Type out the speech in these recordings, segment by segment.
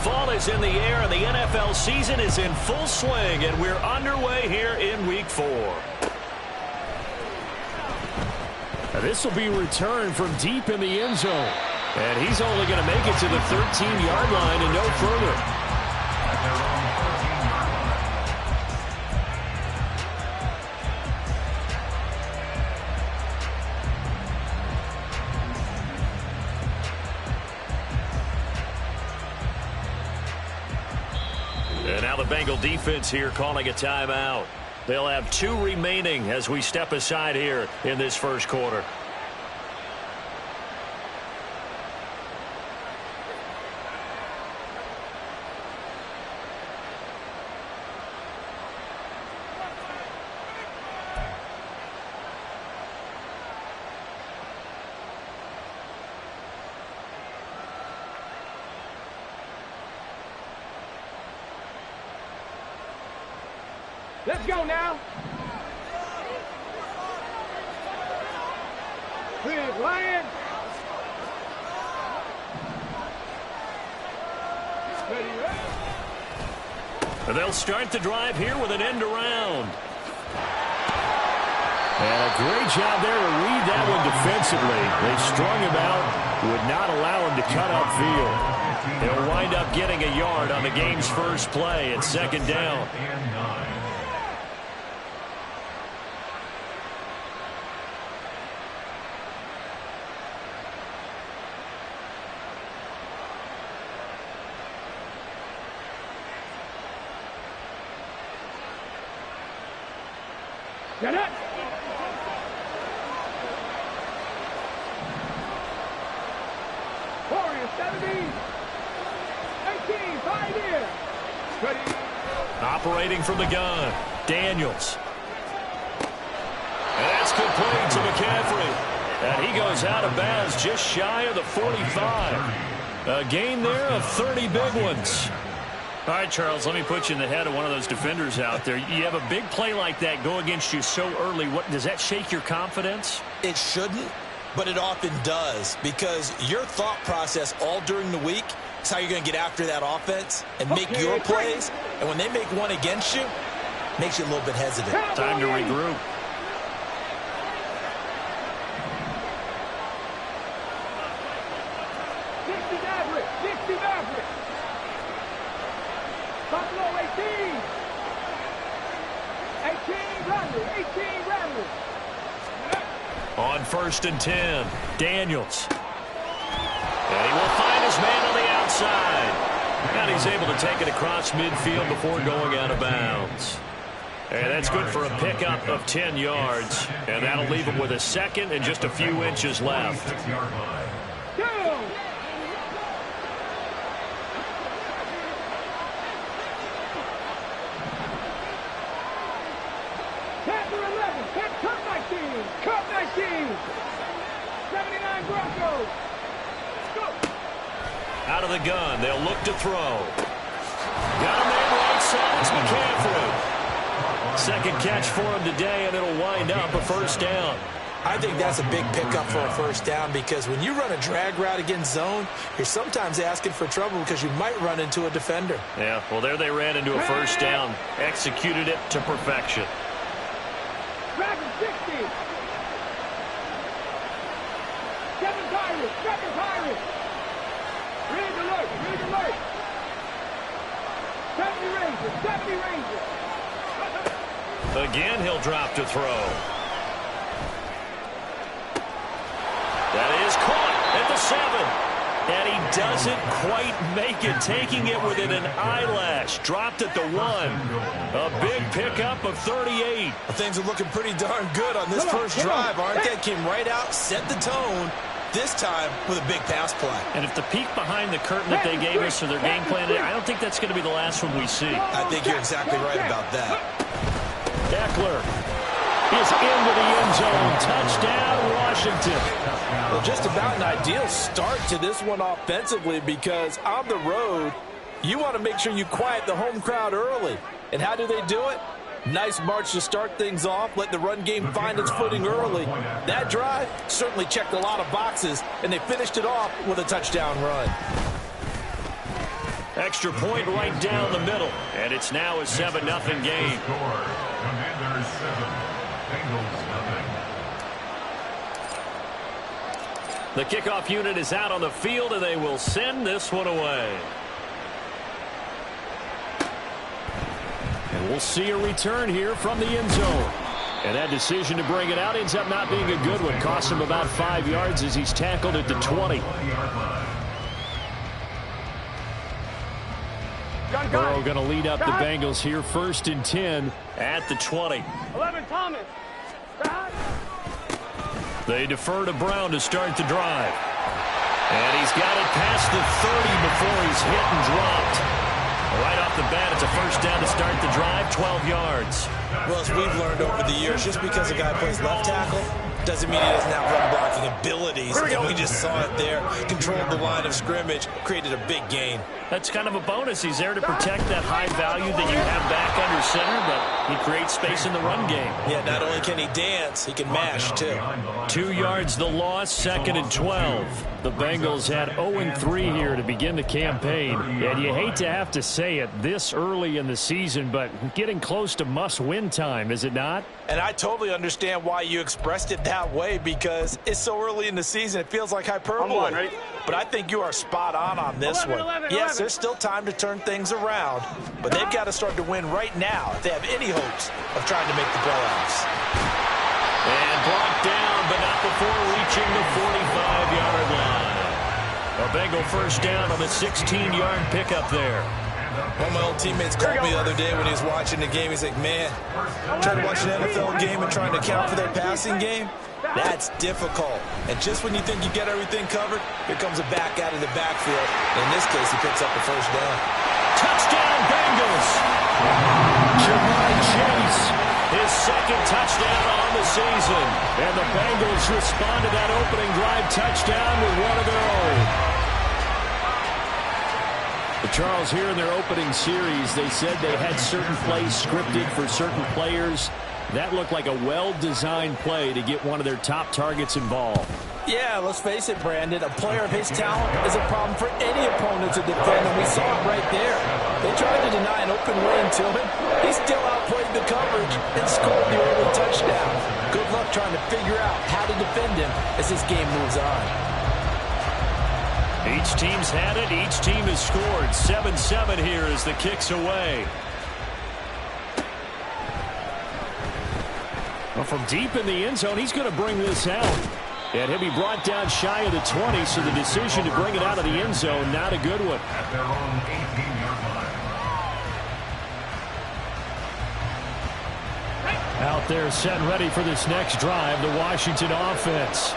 Fall is in the air, and the NFL season is in full swing, and we're underway here in Week 4. This will be returned from deep in the end zone. And he's only going to make it to the 13-yard line and no further. And now the Bengal defense here calling a timeout. They'll have 2 remaining as we step aside here in this first quarter. Let's go now. Big Lion. They'll start the drive here with an end around. And a great job there to read that one defensively. They strung him out, would not allow him to cut upfield. They'll wind up getting a yard on the game's first play at second down. Get it! Warriors 17, 18, 5 here. Ready. Operating from the gun, Daniels. And that's complete to McCaffrey. And he goes out of bounds just shy of the 45. A gain there of 30 big ones. All right, Charles, let me put you in the head of one of those defenders out there. You have a big play like that go against you so early. What does that shake your confidence? It shouldn't, but it often does, because your thought process all during the week is how you're going to get after that offense and make your plays. And when they make one against you, it makes you a little bit hesitant. Time to regroup. Buffalo 18. 18 Ramley. 18 Ramley. On 1st and 10, Daniels. And he will find his man on the outside. And he's able to take it across midfield before going out of bounds. And that's good for a pickup of 10 yards. And that'll leave him with a second and just a few inches left. Cup 19. 79 Broncos. Go. Out of the gun, they'll look to throw. Got him there right side. It's McCaffrey. Second catch for him today, and it'll wind up a first down. I think that's a big pickup for a first down, because when you run a drag route against zone, you're sometimes asking for trouble because you might run into a defender. Yeah, well, there they ran into a first down. Executed it to perfection. Dragon 60. Second Pirates. Read alert. 70 Rangers. Again, he'll drop to throw. That is caught at the 7. And he doesn't quite make it, taking it within an eyelash. Dropped at the 1. A big pickup of 38. Well, things are looking pretty darn good on this first drive, aren't they? Came right out, set the tone, this time with a big pass play. And if the peek behind the curtain that they gave us for their game plan, I don't think that's going to be the last one we see. I think you're exactly right about that. Eckler is into the end zone. Touchdown, Washington. Well, just about an ideal start to this one offensively, because on the road, you want to make sure you quiet the home crowd early. And how do they do it? Nice march to start things off, let the run game find its footing early. That drive certainly checked a lot of boxes, and they finished it off with a touchdown run. Extra point right down the middle. And it's now a 7-0 game. Commanders 7, Bengals nothing. The kickoff unit is out on the field, and they will send this one away. And we'll see a return here from the end zone. And that decision to bring it out ends up not being a good one. Costs him about 5 yards as he's tackled at the 20. Burrow going to lead up the Bengals here, 1st and 10 at the 20. 11, Thomas. They defer to Brown to start the drive. And he's got it past the 30 before he's hit and dropped. Right off the bat, it's a first down to start the drive, 12 yards. Well, as we've learned over the years, just because a guy plays left tackle doesn't mean he doesn't have run blocking abilities. And we just saw it there. Controlled the line of scrimmage, created a big gain. That's kind of a bonus. He's there to protect that high value that you have back under center, but he creates space in the run game. Yeah, not only can he dance, he can mash, too. 2 yards the loss, 2nd and 12. The Bengals had 0-3 here to begin the campaign. And you hate to have to say it this early in the season, but getting close to must-win time, is it not? And I totally understand why you expressed it that way, because it's so early in the season, it feels like hyperbole. But I think you are spot on this 11, one. 11, Yes, 11. there's still time to turn things around, but they've got to start to win right now if they have any hopes of trying to make the playoffs. And brought down, but not before reaching the 45-yard line. A Bengal first down on the 16-yard pickup there. One of my old teammates called me the other day when he was watching the game. He's like, man, trying to watch an NFL game and trying to account for their passing game, that's difficult. And just when you think you get everything covered, here comes a back out of the backfield. In this case, he picks up a first down. Touchdown, Bengals! Jamar Chase, his 2nd touchdown on the season. And the Bengals respond to that opening drive touchdown with one of their own. Charles, here in their opening series, they said they had certain plays scripted for certain players. That looked like a well-designed play to get one of their top targets involved. Yeah, let's face it, Brandon. A player of his talent is a problem for any opponent to defend, and we saw it right there. They tried to deny an open lane to him. He still outplayed the coverage and scored the early touchdown. Good luck trying to figure out how to defend him as this game moves on. Each team's had it. Each team has scored. 7-7 here as the kick's away. Well, from deep in the end zone, he's going to bring this out. And he'll be brought down shy of the 20, so the decision to bring it out of the end zone, not a good one. At their own 18-yard line. Out there set and ready for this next drive, the Washington offense.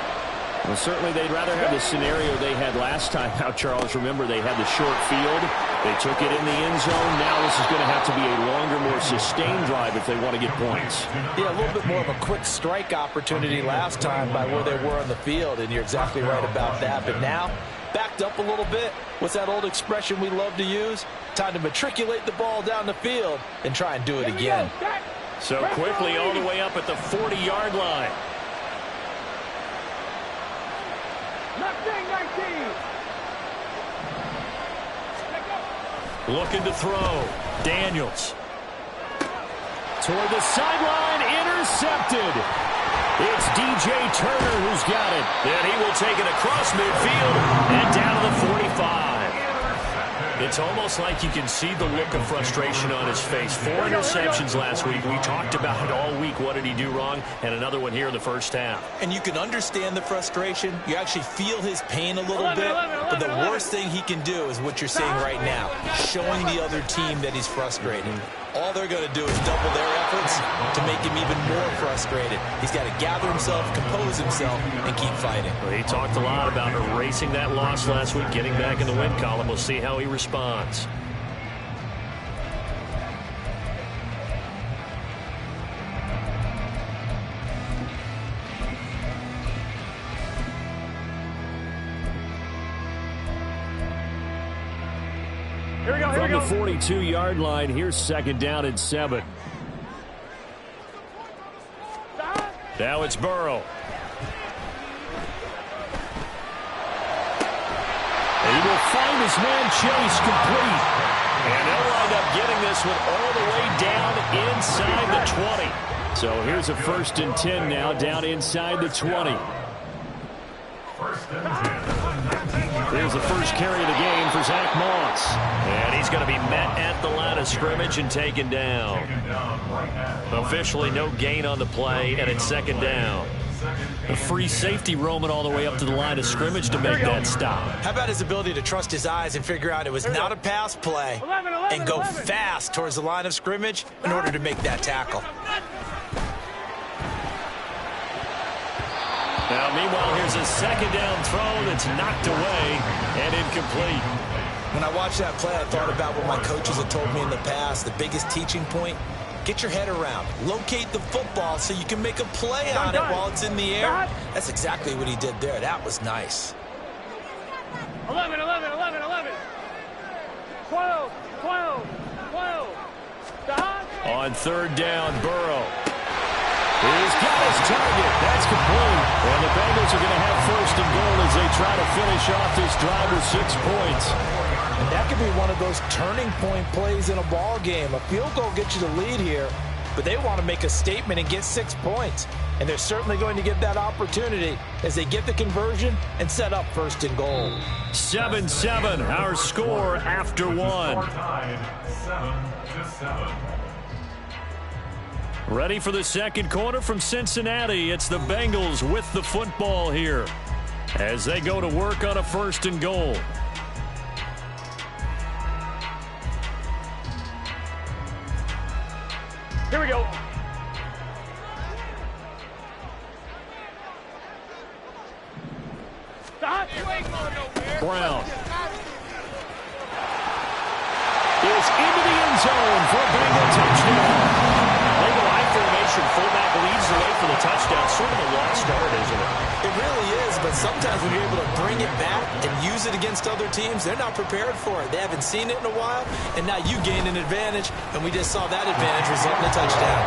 Well, certainly they'd rather have the scenario they had last time. Now, Charles, remember, they had the short field. They took it in the end zone. Now this is going to have to be a longer, more sustained drive if they want to get points. Yeah, a little bit more of a quick strike opportunity last time by where they were on the field, and you're exactly right about that. But now, backed up a little bit. What's that old expression we love to use? Time to matriculate the ball down the field and try and do it again. So quickly all the way up at the 40-yard line. 19. Looking to throw. Daniels. Toward the sideline, intercepted. It's DJ Turner who's got it. Then he will take it across midfield and down to the 45. It's almost like you can see the look of frustration on his face. 4 interceptions last week. We talked about it all week. What did he do wrong? And another one here in the first half. And you can understand the frustration. You actually feel his pain a little bit. But the worst thing he can do is what you're seeing right now, showing the other team that he's frustrated. All they're going to do is double their efforts to make him even more frustrated. He's got to gather himself, compose himself, and keep fighting. Well, he talked a lot about erasing that loss last week, getting back in the win column. We'll see how he responds. From the 42-yard line, here's 2nd down and 7. Now it's Burrow. He will find his man Chase complete. And they'll wind up getting this one all the way down inside the 20. So here's a 1st and 10 now, down inside the 20. First and 10. Here's the first carry of the game for Zach Moss. And he's going to be met at the line of scrimmage and taken down. Officially no gain on the play, and it's 2nd down. A free safety roaming all the way up to the line of scrimmage to make that stop. How about his ability to trust his eyes and figure out it was not a pass play and go fast towards the line of scrimmage in order to make that tackle? Now, meanwhile, here's a 2nd down throw that's knocked away and incomplete. When I watched that play, I thought about what my coaches had told me in the past. The biggest teaching point, get your head around. Locate the football so you can make a play on it while it's in the air. That's exactly what he did there. That was nice. 11, 11, 11, 11. 12, 12, 12. Stop. On 3rd down, Burrow. He's got his target. That's complete. And the Bengals are going to have 1st and goal as they try to finish off this drive with 6 points. And that could be one of those turning point plays in a ball game. A field goal gets you the lead here, but they want to make a statement and get 6 points. And they're certainly going to get that opportunity as they get the conversion and set up 1st and goal. 7-7, our score after 1. Tied 7-7. Ready for the 2nd quarter from Cincinnati. It's the Bengals with the football here as they go to work on a 1st and goal. Here we go. Stop. You ain't going nowhere. Brown is into the end zone for a Bengal touchdown. Bengal high formation fullback leads the way for the touchdown. Sort of a lost start, isn't it? It really is, but sometimes when you're able to bring it back and use it against other teams, they're not prepared for it. They haven't seen it in a while, and now you gain an advantage, and we just saw that advantage result in a touchdown.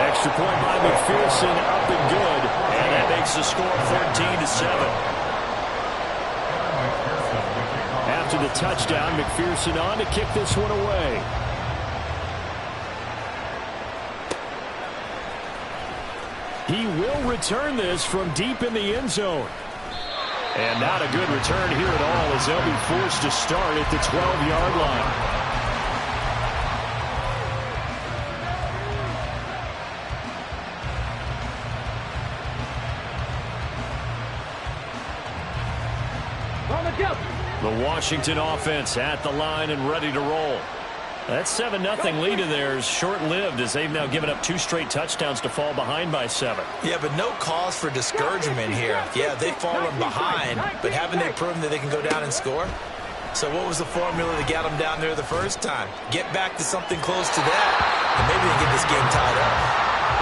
Extra point by McPherson, up and good, and that makes the score 13-7. After the touchdown, McPherson on to kick this one away. He will return this from deep in the end zone. And not a good return here at all as they'll be forced to start at the 12-yard line. The Washington offense at the line and ready to roll. That 7-0 lead of theirs short-lived as they've now given up 2 straight touchdowns to fall behind by 7. Yeah, but no cause for discouragement here. Yeah, they've fallen behind, but haven't they proven that they can go down and score? So what was the formula to get them down there the first time? Get back to something close to that, and maybe they get this game tied up.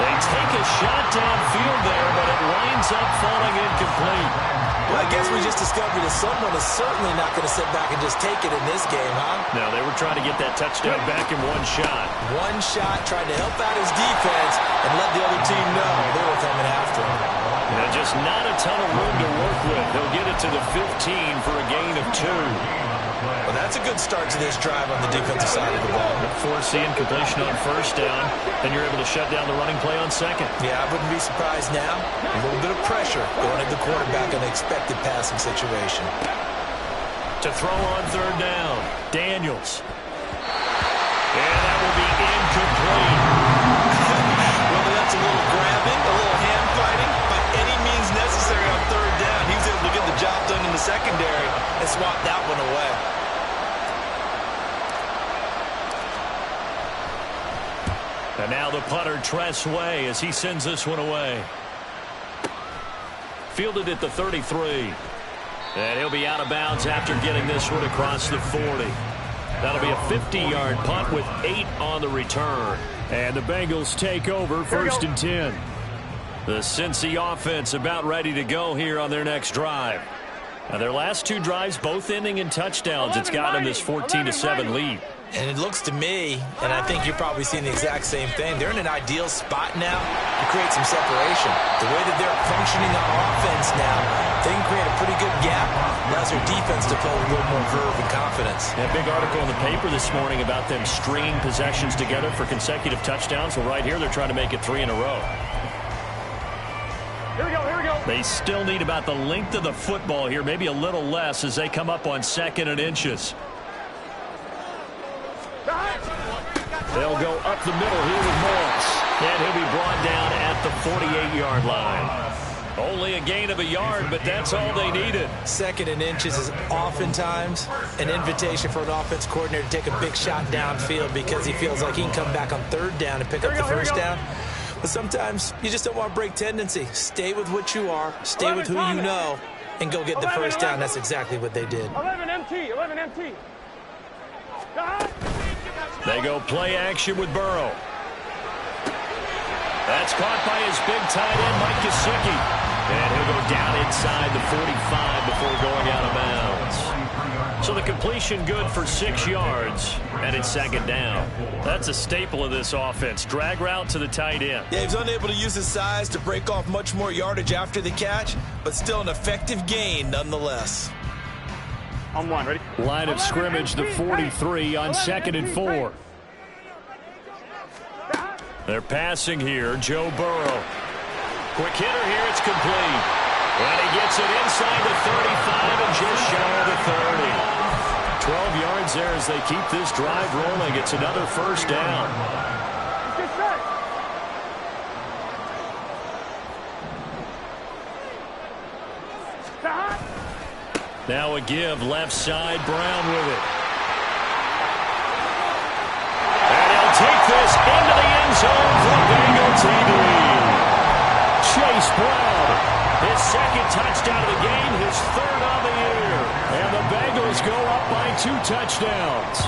They take a shot downfield there, but it winds up falling incomplete. Well, I guess we just discovered that someone is certainly not going to sit back and just take it in this game, huh? No, they were trying to get that touchdown back in one shot. One shot, trying to help out his defense and let the other team know they were coming after him. Now, just not a ton of room to work with. They'll get it to the 15 for a gain of 2. Well, that's a good start to this drive on the defensive side of the ball. Force the incompletion on 1st down, then you're able to shut down the running play on 2nd. Yeah, I wouldn't be surprised now. A little bit of pressure going at the quarterback in an expected passing situation. To throw on 3rd down, Daniels. And that will be incomplete. Whether that's a little grabbing, a little hand fighting, by any means necessary on 3rd down, he was able to get the job done in the secondary and swat that one away. And now the punter, Tress Way, as he sends this one away. Fielded at the 33. And he'll be out of bounds after getting this one across the 40. That'll be a 50-yard punt with 8 on the return. And the Bengals take over 1st and 10. The Cincy offense about ready to go here on their next drive. Now their last 2 drives, both ending in touchdowns. It's got them this 14-7 lead. And it looks to me, and I think you're probably seeing the exact same thing, they're in an ideal spot now to create some separation. The way that they're functioning on offense now, They can create a pretty good gap. Allows their defense to play with a little more verve and confidence. A big article in the paper this morning about them stringing possessions together for consecutive touchdowns. Well, right here, they're trying to make it 3 in a row. Here we go, here we go. They still need about the length of the football here, maybe a little less as they come up on 2nd and inches. They'll go up the middle here with Morris. And he'll be brought down at the 48-yard line. Only a gain of a yard, but that's all they needed. 2nd and inches is oftentimes an invitation for an offense coordinator to take a big shot downfield because he feels like he can come back on 3rd down and pick up the first down. But sometimes you just don't want to break tendency. Stay with what you are, stay with who you know, and go get the first down. That's exactly what they did. 11 MT, 11 MT. They go play action with Burrow. That's caught by his big tight end, Mike Gesicki. And he'll go down inside the 45 before going out of bounds. So the completion good for 6 yards, and it's 2nd down. That's a staple of this offense. Drag route to the tight end. Yeah, he was unable to use his size to break off much more yardage after the catch, but still an effective gain nonetheless. On 1, ready? Line of scrimmage, the 43 on 2nd and 4. They're passing here, Joe Burrow. Quick hitter here, it's complete. And he gets it inside the 35 and just shy of the 30. 12 yards there as they keep this drive rolling. It's another first down. Get set. Stop. Now a give, left side, Brown with it. And he'll take this into the end zone for Bengal TD. Chase Brown, his 2nd touchdown of the game, his 3rd on the year. And the Bengals go up by 2 touchdowns.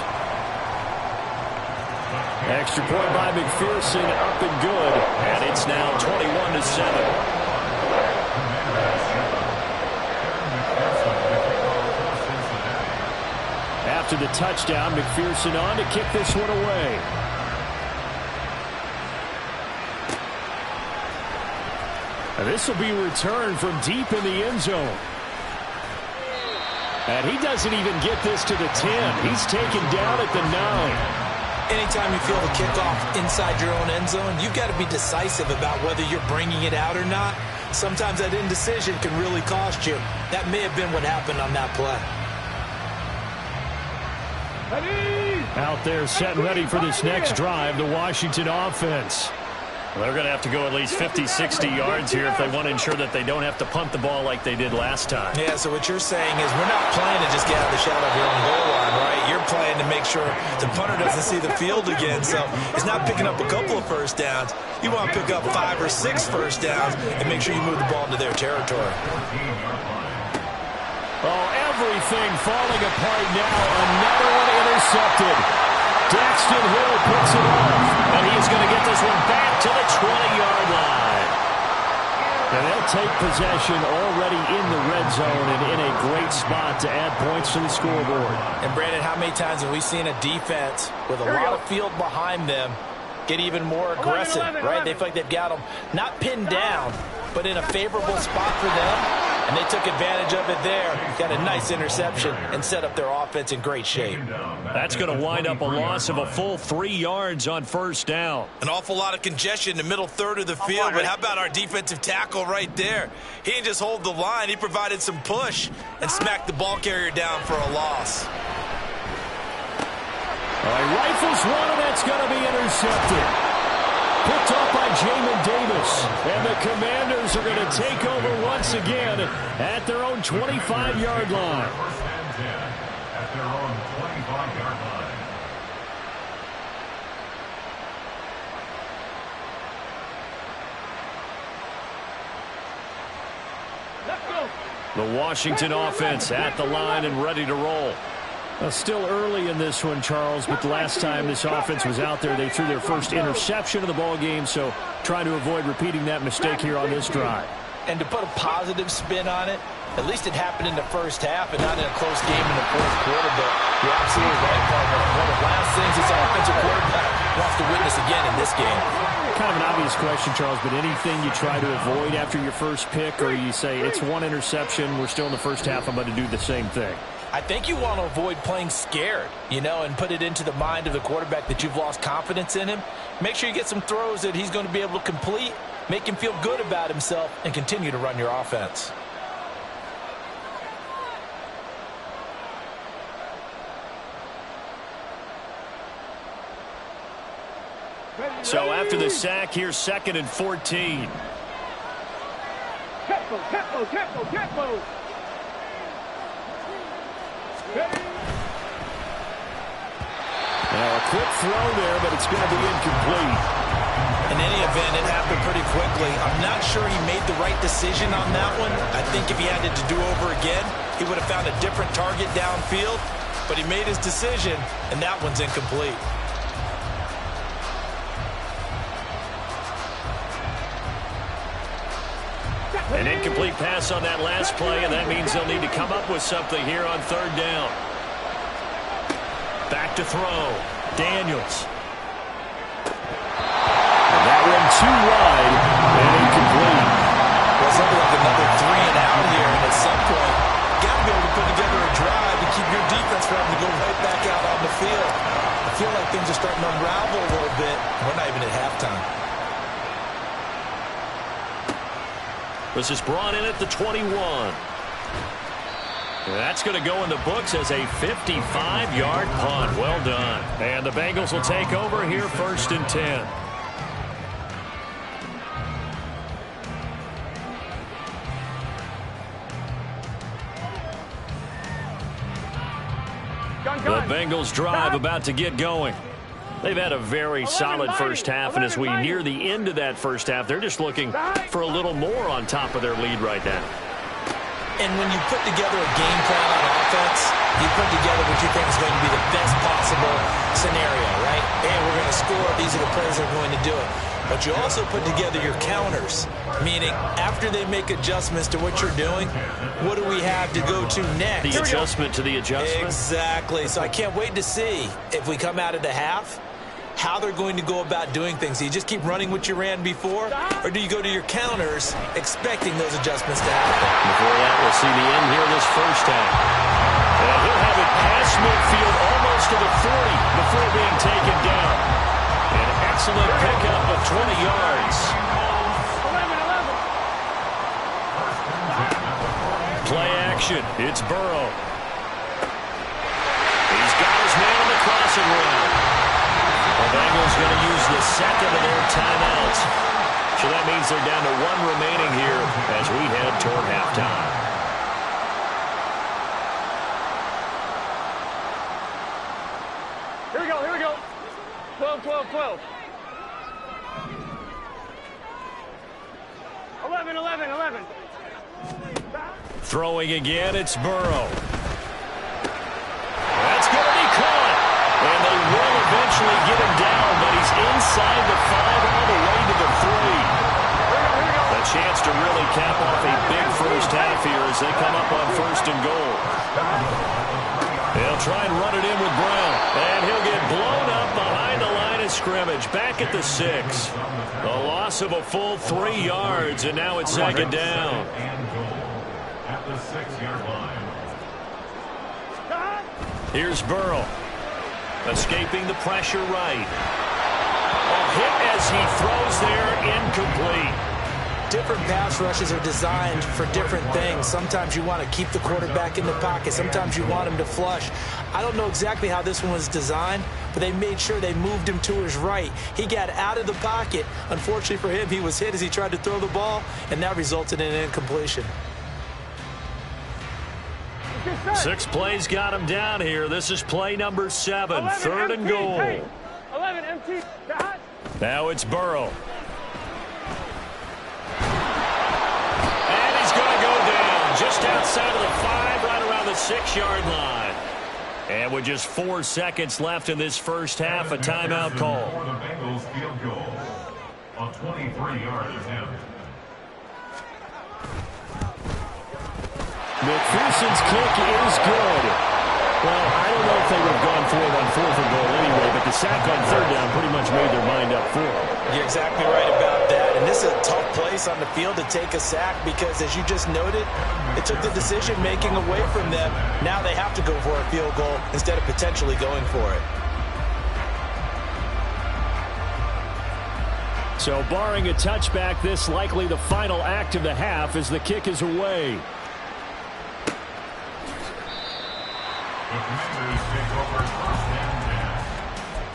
Extra point by McPherson, up and good. And it's now 21-7. After the touchdown, McPherson on to kick this one away. And this will be returned from deep in the end zone. And he doesn't even get this to the 10. He's taken down at the 9. Anytime you feel the kickoff inside your own end zone, you've got to be decisive about whether you're bringing it out or not. Sometimes that indecision can really cost you. That may have been what happened on that play. Out there set and ready for this next drive, the Washington offense. Well, they're going to have to go at least 50, 60 yards here if they want to ensure that they don't have to punt the ball like they did last time. Yeah, so what you're saying is we're not playing to just get out of the shadow of your own goal line, right? You're playing to make sure the punter doesn't see the field again. So it's not picking up a couple of first downs. You want to pick up 5 or 6 first downs and make sure you move the ball into their territory. Oh, everything falling apart now. Another one intercepted. Daxton Hill puts it off. And he's going to get this one back to the 20-yard line. And they'll take possession already in the red zone and in a great spot to add points to the scoreboard. And, Brandon, how many times have we seen a defense with a lot of field behind them get even more aggressive, right? They feel like they've got them not pinned down, but in a favorable spot for them. And they took advantage of it there. Got a nice interception and set up their offense in great shape. That's going to wind up a loss of a full 3 yards on first down. An awful lot of congestion in the middle third of the field, but how about our defensive tackle right there? He didn't just hold the line. He provided some push and smacked the ball carrier down for a loss. All right, rifles one, and that's going to be intercepted. Picked off by Jamin Davis. And the Commanders are going to take over once again at their own 25-yard line. First and 10 at their own 25-yard line. The Washington offense at the line and ready to roll. Still early in this one, Charles, but the last time this offense was out there, they threw their first interception of the ball game, so trying to avoid repeating that mistake here on this drive. And to put a positive spin on it, at least it happened in the first half and not in a close game in the fourth quarter, but you're absolutely right, partner. One of the last things this offensive quarterback wants to witness again in this game. Kind of an obvious question, Charles, but anything you try to avoid after your first pick, or you say it's one interception, we're still in the first half, I'm going to do the same thing? I think you want to avoid playing scared, and put it into the mind of the quarterback that you've lost confidence in him. Make sure you get some throws that he's going to be able to complete, make him feel good about himself, and continue to run your offense. So after the sack, here's 2nd and 14. Tempo. Now a quick throw there, but it's going to be incomplete. In any event, it happened pretty quickly. I'm not sure he made the right decision on that one. I think if he had it to do over again, he would have found a different target downfield. But he made his decision, and that one's incomplete. An incomplete pass on that last play, and that means they'll need to come up with something here on 3rd down. Back to throw. Daniels. And that one too wide and incomplete. Well, it's like another 3 and out here, and at some point, you got to be able to put together a drive to keep your defense from having to go right back out on the field. I feel like things are starting to unravel a little bit. We're not even at halftime. This is brought in at the 21. That's going to go in the books as a 55-yard punt. Well done. And the Bengals will take over here 1st and 10. The Bengals drive about to get going. They've had a very solid first half, and as we near the end of that first half, they're just looking for a little more on top of their lead right now. And when you put together a game plan on offense, you put together what you think is going to be the best possible scenario, right? Hey, we're going to score. These are the plays that are going to do it. But you also put together your counters, meaning after they make adjustments to what you're doing, what do we have to go to next? The adjustment to the adjustment? Exactly. So I can't wait to see if we come out of the half, how they're going to go about doing things. Do you just keep running what you ran before, or do you go to your counters expecting those adjustments to happen? Before that, we'll see the end here in this first half. And he'll have it past midfield almost to the 40 before being taken down. An excellent pickup of 20 yards. 11. Play action. It's Burrow. He's got his man on the crossing route. The Bengals going to use the 2nd of their timeouts. So that means they're down to 1 remaining here as we head toward halftime. Here we go. 12. 11. Throwing again, it's Burrow. That's going to be caught. And they will eventually get him down, but he's inside the 5 all the way to the 3. A chance to really cap off a big first half here as they come up on 1st and goal. They'll try and run it in with Brown. And he'll get blown up behind the line of scrimmage. Back at the 6. A loss of a full 3 yards, and now it's 2nd down. At the 6-yard line. Here's Burrow. Escaping the pressure right. A hit as he throws there, incomplete. Different pass rushes are designed for different things. Sometimes you want to keep the quarterback in the pocket. Sometimes you want him to flush. I don't know exactly how this one was designed, but they made sure they moved him to his right. He got out of the pocket. Unfortunately for him, he was hit as he tried to throw the ball, and that resulted in an incompletion. 6 plays got him down here. This is play number 7, 3rd and goal. 11 MT. Now it's Burrow. And he's going to go down just outside of the 5, right around the 6-yard line. And with just 4 seconds left in this first half, a timeout call. For the Bengals field goal. A 23-yard attempt. McPherson's kick is good. Well, I don't know if if they would have gone for it on 4th and goal anyway, but the sack on 3rd down pretty much made their mind up for it. You're exactly right about that. And this is a tough place on the field to take a sack because, as you just noted, it took the decision-making away from them. Now they have to go for a field goal instead of potentially going for it. So barring a touchback, this likely the final act of the half as the kick is away. The Commanders take over 1st and 10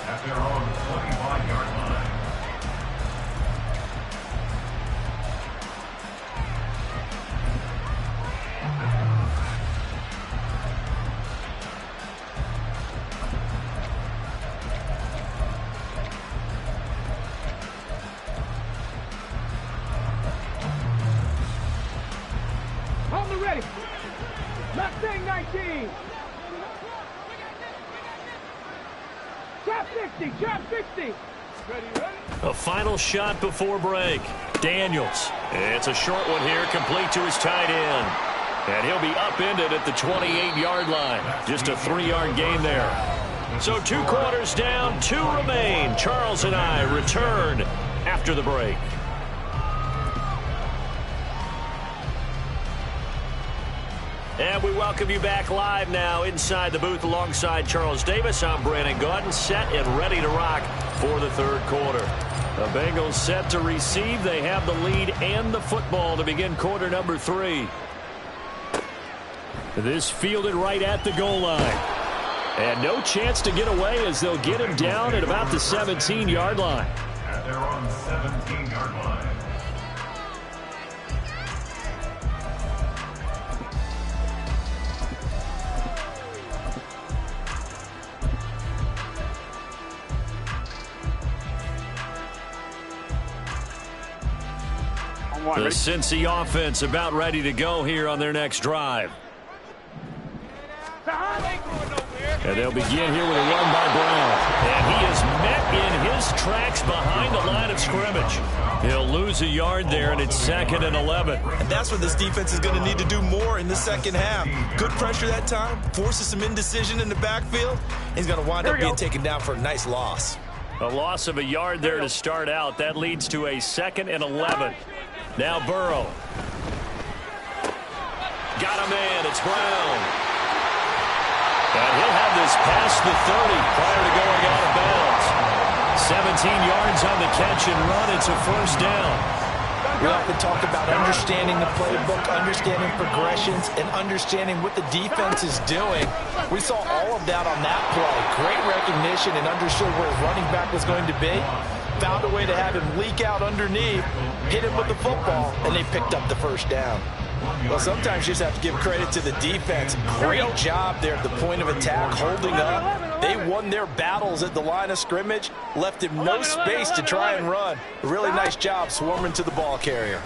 at their own 25-yard line. Hold me ready. Mustang 19. Trap 60. Trap 60. Ready, ready. A final shot before break. Daniels. It's a short one here, complete to his tight end. And he'll be upended at the 28-yard line. Just a 3-yard gain there. So 2 quarters down, 2 remain. Charles and I return after the break. And we welcome you back live now inside the booth alongside Charles Davis. I'm Brandon Gaudin, set and ready to rock for the 3rd quarter. The Bengals set to receive. They have the lead and the football to begin quarter number 3. This fielded right at the goal line. And no chance to get away as they'll get him down at about the 17-yard line. At their own 17-yard line. The Cincy offense about ready to go here on their next drive. And they'll begin here with a run by Brown. And he is met in his tracks behind the line of scrimmage. He'll lose a yard there, and it's 2nd and 11. And that's what this defense is going to need to do more in the second half. Good pressure that time, forces some indecision in the backfield. He's going to wind up being taken down for a nice loss. A loss of a yard there to start out. That leads to a 2nd and 11. Now Burrow. Got a man. It's Brown. And he'll have this past the 30 prior to going out of bounds. 17 yards on the catch and run. It's a 1st down. We often talk about understanding the playbook, understanding progressions, and understanding what the defense is doing. We saw all of that on that play. Great recognition and understood where his running back was going to be. Found a way to have him leak out underneath, hit him with the football, and they picked up the 1st down. Well, sometimes you just have to give credit to the defense. Great job there at the point of attack, holding up. They won their battles at the line of scrimmage, left him no space to try and run. A really nice job swarming to the ball carrier.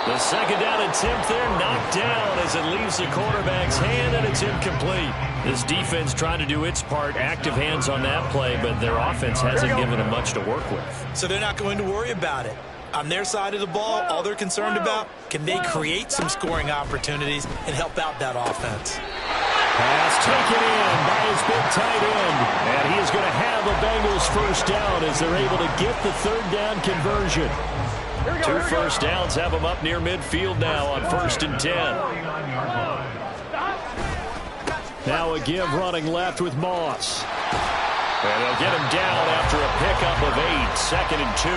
The 2nd down attempt there knocked down as it leaves the quarterback's hand, and it's incomplete. This defense trying to do its part, active hands on that play, but their offense hasn't given them much to work with. So they're not going to worry about it. On their side of the ball, all they're concerned about, can they create some scoring opportunities and help out that offense? Pass taken in by his big tight end. And he is going to have the Bengals 1st down as they're able to get the 3rd down conversion. 2 first downs have them up near midfield now on 1st and 10. Now a give running left with Moss. And they'll get him down after a pickup of 8, 2nd and 2.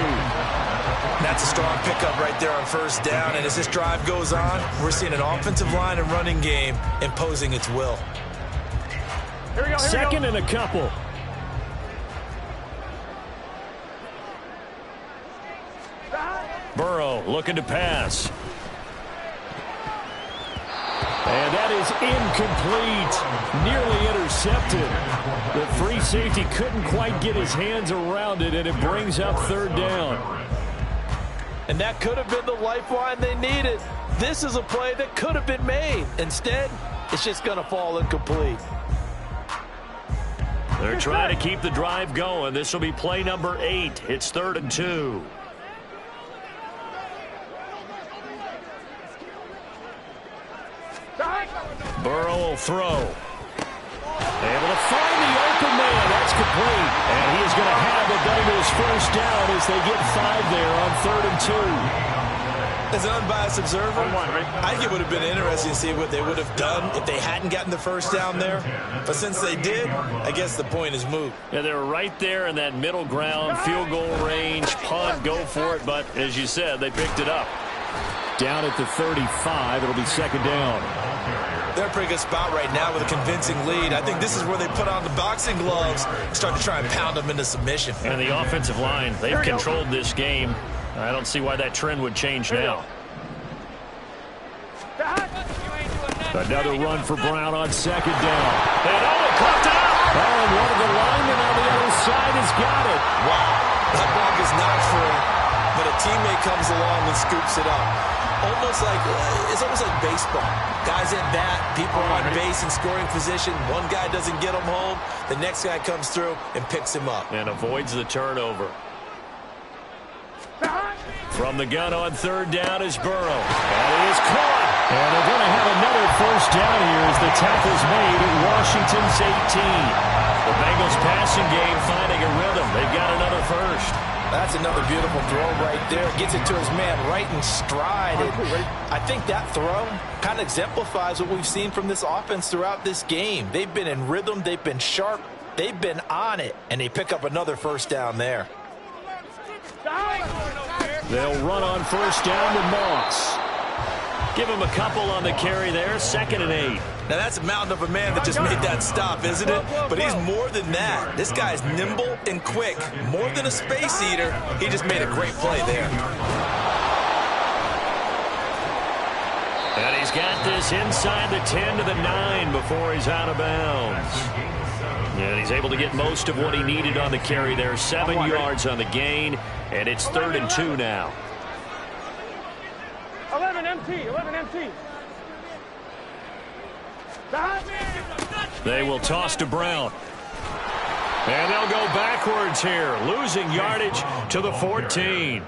That's a strong pickup right there on 1st down. And as this drive goes on, we're seeing an offensive line and running game imposing its will. 2nd and a couple. Burrow looking to pass. And that is incomplete. Nearly intercepted. The free safety couldn't quite get his hands around it, and it brings up 3rd down. And that could have been the lifeline they needed. This is a play that could have been made. Instead, it's just going to fall incomplete. They're trying to keep the drive going. This will be play number 8. It's 3rd and 2. Burrow will throw. Able to find the open man. That's complete. And he is going to have the Bengals first down as they get 5 there on 3rd and 2. As an unbiased observer, I think it would have been interesting to see what they would have done if they hadn't gotten the first down there. But since they did, I guess the point is moot. Yeah, they were right there in that middle ground, field goal range, punt, go for it. But as you said, they picked it up. Down at the 35, it'll be 2nd down. They're in a pretty good spot right now with a convincing lead. I think this is where they put on the boxing gloves and start to try and pound them into submission. And the offensive line, they've controlled this game. I don't see why that trend would change now. Another run for Brown on 2nd down. And he caught it up. Oh, and one of the linemen on the other side has got it. Wow, that ball is not free, but a teammate comes along and scoops it up. It's almost like baseball. Guys at bat, people on base in scoring position. One guy doesn't get him home. The next guy comes through and picks him up. And avoids the turnover. From the gun on 3rd down is Burrow. And he is caught. And they're going to have another first down here as the tackle's made at Washington's 18. The Bengals passing game finding a rhythm. They've got another first. That's another beautiful throw right there. Gets it to his man right in stride. And I think that throw kind of exemplifies what we've seen from this offense throughout this game. They've been in rhythm. They've been sharp. They've been on it. And they pick up another first down there. They'll run on first down to Moss. Give him a couple on the carry there. 2nd and 8. Now, that's a mountain of a man that just made that stop, isn't it? But he's more than that. This guy's nimble and quick. More than a space eater, he just made a great play there. And he's got this inside the 10 to the 9 before he's out of bounds. And he's able to get most of what he needed on the carry there. 7 yards on the gain, and it's 3rd and 2 now. 11 MT. They will toss to Brown. And they'll go backwards here, losing yardage to the 14.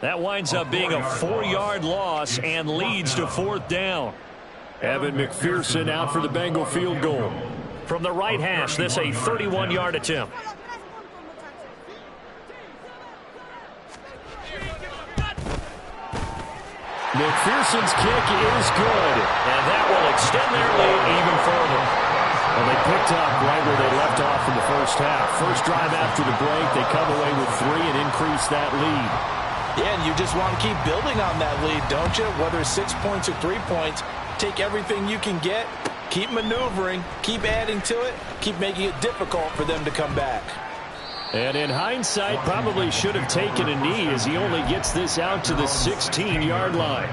That winds up being a 4-yard loss and leads to 4th down. Evan McPherson out for the Bengal field goal. From the right hash, this a 31-yard attempt. McPherson's kick is good. And that will extend their lead even further. Well, they picked up right where they left off in the first half. First drive after the break, they come away with 3 and increase that lead. Yeah, and you just want to keep building on that lead, don't you? Whether it's 6 points or 3 points, take everything you can get, keep maneuvering, keep adding to it, keep making it difficult for them to come back. And in hindsight, probably should have taken a knee as he only gets this out to the 16-yard line.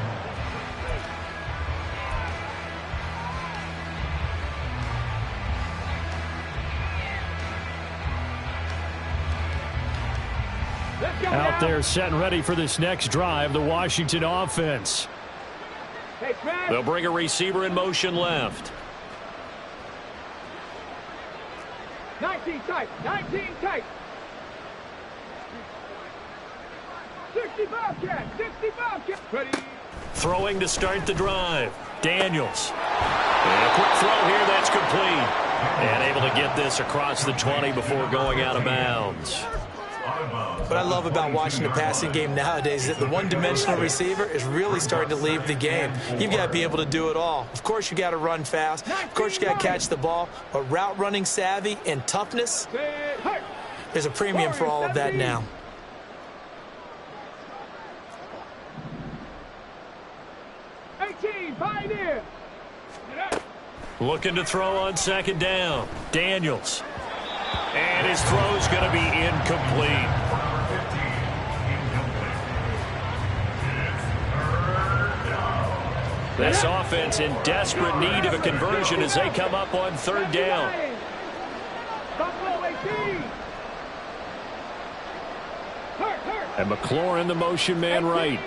Out there set and ready for this next drive, the Washington offense. They'll bring a receiver in motion left. 19 tight. 60 Bobcat. Ready. Throwing to start the drive. Daniels. And a quick throw here that's complete. And able to get this across the 20 before going out of bounds. What I love about watching the passing game nowadays is that the one-dimensional receiver is really starting to leave the game. You've got to be able to do it all. Of course, you got to run fast. Of course, you got to catch the ball. But route running savvy and toughness, there's a premium for all of that now. Pioneer. Looking to throw on 2nd down. Daniels. And his throw's going to be incomplete. This offense in desperate need of a conversion as they come up on 3rd down. And McLaurin, the motion man right.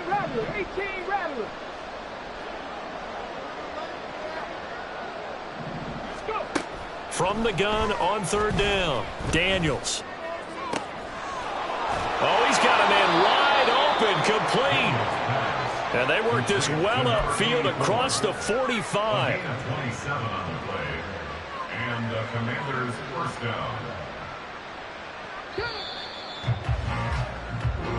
From the gun on 3rd down. Daniels. Oh, he's got a man wide open, complete. And they work this well upfield across the 45. 27 on the play. And the Commanders first down.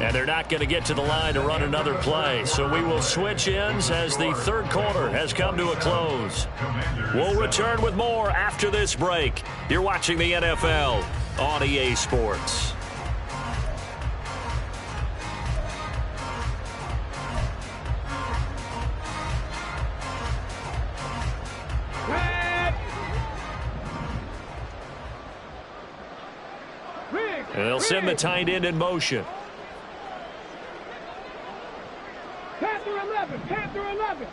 And they're not going to get to the line to run another play. So we will switch ends as the third quarter has come to a close. We'll return with more after this break. You're watching the NFL on EA Sports. And they'll send the tight end in motion. Panther 11, Panther 11.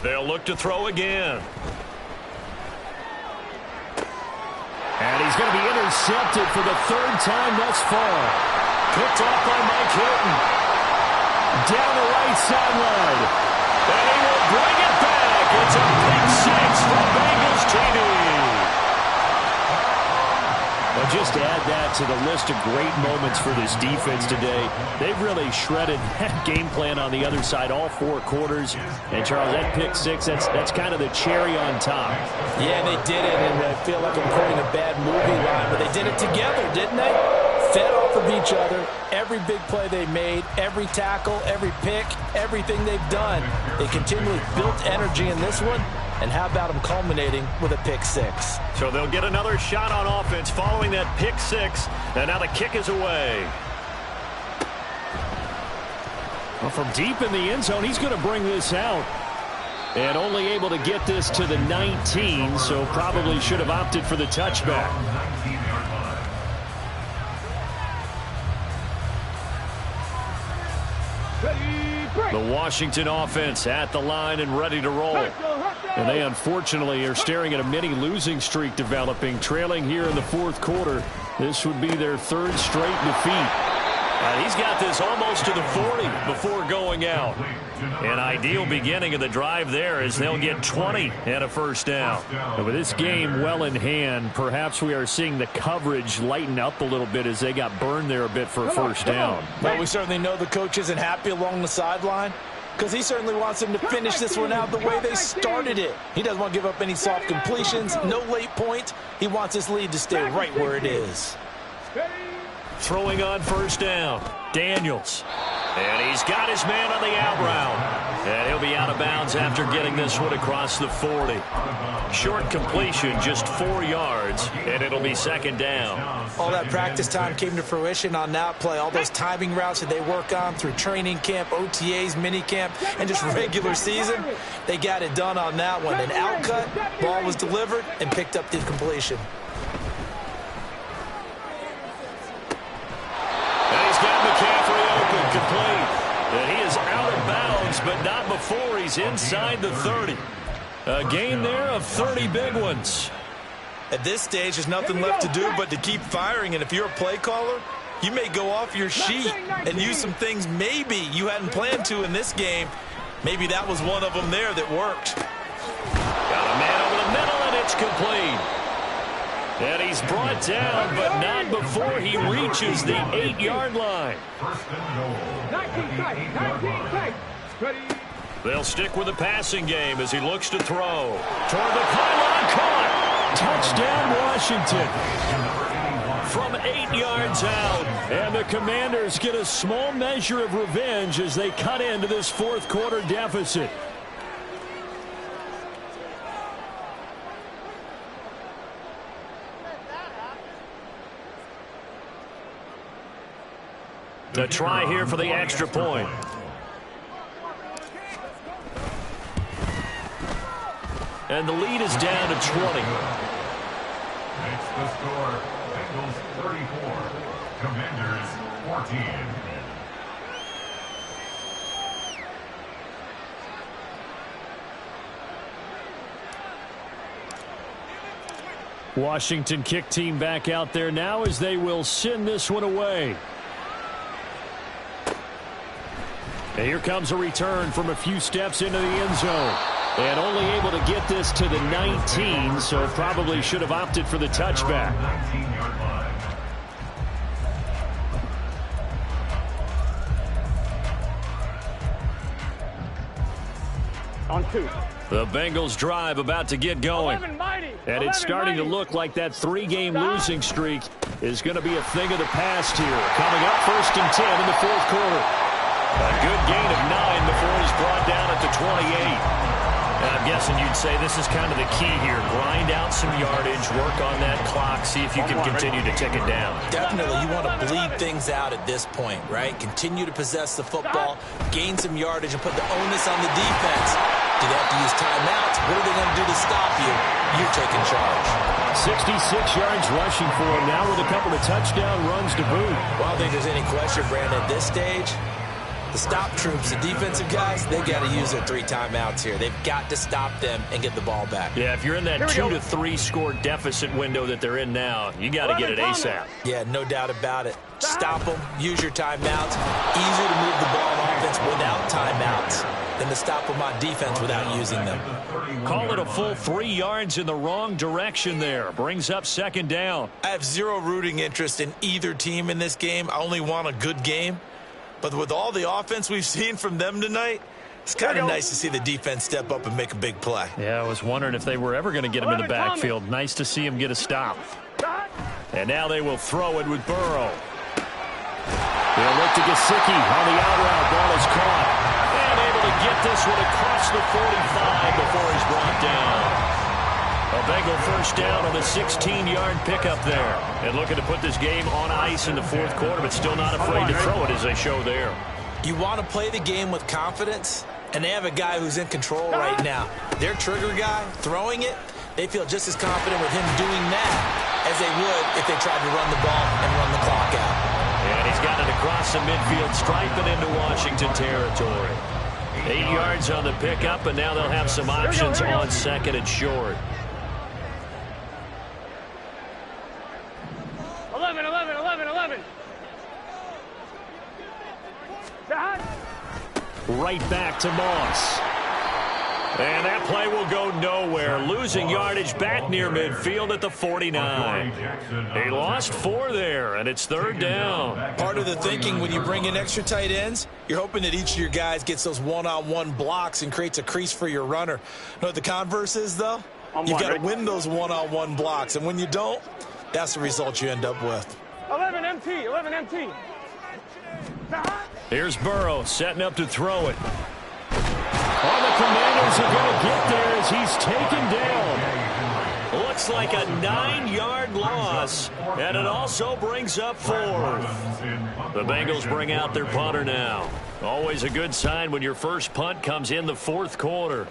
They'll look to throw again. And he's going to be intercepted for the third time thus far. Picked off by Mike Hilton. Down the right sideline. And he will bring it back. It's a pick six for Bengals TV. Well, just add that to the list of great moments for this defense today. They've really shredded that game plan on the other side all four quarters. And, Charles, that pick six, that's kind of the cherry on top. Yeah, they did it, and I feel like I'm quoting a bad movie line, but they did it together, didn't they? Fed off of each other. Every big play they made, every tackle, every pick, everything they've done. They continually built energy in this one. And how about them culminating with a pick six? So they'll get another shot on offense following that pick six. And now the kick is away. Well, from deep in the end zone, he's going to bring this out. And only able to get this to the 19, so probably should have opted for the touchback. The Washington offense at the line and ready to roll. And they unfortunately are staring at a mini losing streak developing, trailing here in the fourth quarter. This would be their third straight defeat. He's got this almost to the 40 before going out. An ideal beginning of the drive there as they'll get 20 and a first down. And with this game well in hand, perhaps we are seeing the coverage lighten up a little bit as they got burned there a bit for a first down. Well, we certainly know the coach isn't happy along the sideline because he certainly wants them to finish this one out the way they started it. He doesn't want to give up any soft completions, no late points. He wants his lead to stay right where it is. Throwing on first down, Daniels. And he's got his man on the out route. And he'll be out of bounds after getting this one across the 40. Short completion, just 4 yards, and it'll be second down. All that practice time came to fruition on that play. All those timing routes that they work on through training camp, OTAs, minicamp, and just regular season, they got it done on that one. An outcut, ball was delivered, and picked up the completion. Complete. And he is out of bounds, but not before he's inside the 30. A gain there of 30 big ones. At this stage, there's nothing left to do but to keep firing. And if you're a play caller, you may go off your sheet and use some things maybe you hadn't planned to in this game. Maybe that was one of them there that worked. Got a man over the middle, and it's complete. And he's brought down, but not before he reaches the 8-yard line. 19 tight, 19 tight. Ready. They'll stick with the passing game as he looks to throw. Toward the pylon, caught. Touchdown, Washington. From 8 yards out. And the Commanders get a small measure of revenge as they cut into this fourth quarter deficit. The try here for the extra point. And the lead is down to 20. Makes the score Bengals 34, Commanders 14. Washington kick team back out there now as they will send this one away. And here comes a return from a few steps into the end zone. And only able to get this to the 19, so probably should have opted for the touchback. 19-yard line. The Bengals drive about to get going. And it's starting to look like that 3-game losing streak is going to be a thing of the past here. Coming up 1st and 10 in the 4th quarter. A good gain of 9 before he's brought down at the 28. I'm guessing you'd say this is kind of the key here. Grind out some yardage, work on that clock, see if you can continue to tick it down. Definitely, you want to bleed things out at this point, right? Continue to possess the football, gain some yardage, and put the onus on the defense. Do they have to use timeouts? What are they going to do to stop you? You're taking charge. 66 yards rushing for him now with a couple of touchdown runs to boot. Well, I don't think there's any question, Brandon, at this stage. The stop troops, the defensive guys, they've got to use their 3 timeouts here. They've got to stop them and get the ball back. Yeah, if you're in that 2 to 3 score deficit window that they're in now, you got to get it ASAP. Yeah, no doubt about it. Stop them, use your timeouts. Easier to move the ball on offense without timeouts than to stop them on defense without using them. Call it a full 3 yards in the wrong direction there. Brings up 2nd down. I have zero rooting interest in either team in this game. I only want a good game. But with all the offense we've seen from them tonight, it's kind of nice to see the defense step up and make a big play. Yeah, I was wondering if they were ever going to get him in the backfield. Nice to see him get a stop. And now they will throw it with Burrow. They'll look to Gesicki on the out route. Ball is caught. And able to get this one across the 45 before he's brought down. A Bengal 1st down on the 16-yard pickup there. And looking to put this game on ice in the 4th quarter, but still not afraid to throw it as they show there. You want to play the game with confidence, and they have a guy who's in control right now. Their trigger guy, throwing it, they feel just as confident with him doing that as they would if they tried to run the ball and run the clock out. And he's got it across the midfield stripe and into Washington territory. 8 yards on the pickup, and now they'll have some options on 2nd and short. 11. Right back to Moss. And that play will go nowhere. Losing yardage back near midfield at the 49. He lost 4 there, and it's 3rd down. Part of the thinking when you bring in extra tight ends, you're hoping that each of your guys gets those one-on-one blocks and creates a crease for your runner. You know what the converse is, though? You've got to win those one-on-one blocks, and when you don't, that's the result you end up with. 11 MT. Here's Burrow setting up to throw it. Oh, the Commanders are going to get there as he's taken down. Looks like a 9-yard loss, and it also brings up 4th. The Bengals bring out their punter now. Always a good sign when your first punt comes in the 4th quarter.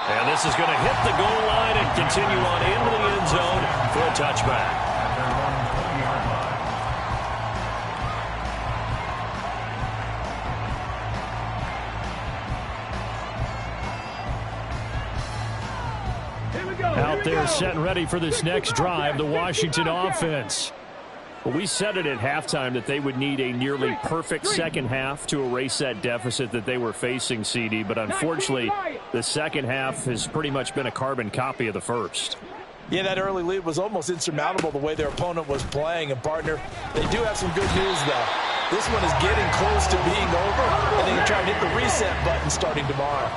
And this is going to hit the goal line and continue on into the end zone for a touchback. Out there set and ready for this next drive, the Washington offense. Well, we said it at halftime that they would need a nearly perfect second half to erase that deficit that they were facing, CD. But unfortunately, the second half has pretty much been a carbon copy of the first. Yeah, that early lead was almost insurmountable the way their opponent was playing. And, partner, they do have some good news, though. This one is getting close to being over, and they can try to hit the reset button starting tomorrow.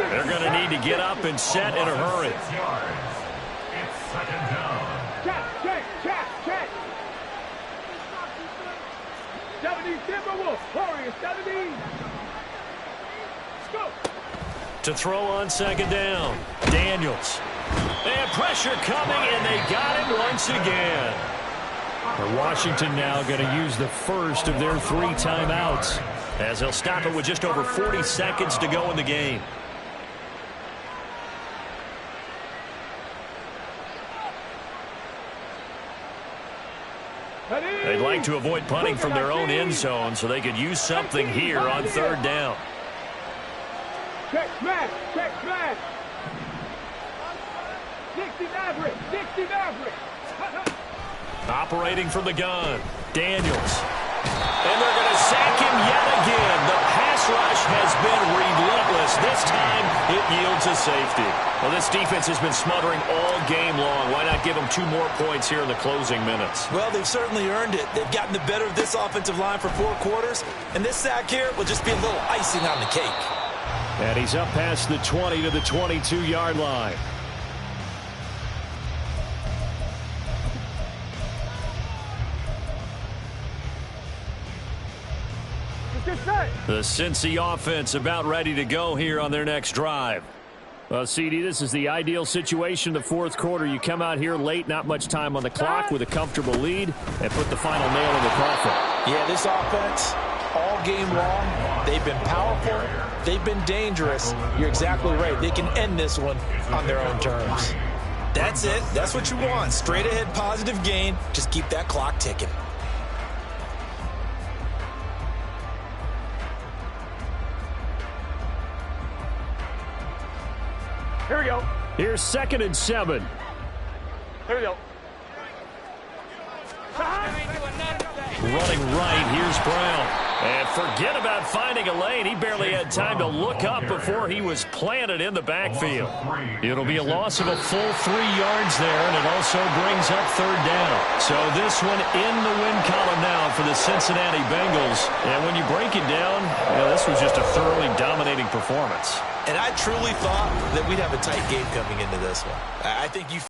They're going to need to get up and set in a hurry. It's 2nd down. Check. 70 Timberwolves. Warriors 70. Let's go. To throw on 2nd down. Daniels. And pressure coming, and they got him once again. And Washington now going to use the first of their 3 timeouts as they'll stop it with just over 40 seconds to go in the game. They'd like to avoid punting from their own end zone so they could use something here on 3rd down. Check smash. 60 Maverick. Operating from the gun, Daniels. And they're going to sack him yet again. The pass rush has been relentless, this time It yields a safety. Well, this defense has been smothering all game long. Why not give them 2 more points here in the closing minutes? Well, they've certainly earned it. They've gotten the better of this offensive line for 4 quarters, and this sack here will just be a little icing on the cake. And he's up past the 20 to the 22-yard line. The Cincy offense about ready to go here on their next drive. Well, CD, this is the ideal situation in the fourth quarter. You come out here late, not much time on the clock, with a comfortable lead, and put the final nail in the coffin. Yeah, this offense, all game long, they've been powerful, they've been dangerous. You're exactly right. They can end this one on their own terms. That's it. That's what you want. Straight ahead positive gain. Just keep that clock ticking. Here we go. Here's 2nd and 7. Here we go. Running right, here's Brown. And forget about finding a lane. He barely had time to look up before he was planted in the backfield. It'll be a loss of a full 3 yards there, and it also brings up 3rd down. So this one in the win column now for the Cincinnati Bengals. And when you break it down, this was just a thoroughly dominating performance. And I truly thought that we'd have a tight game coming into this one. I think you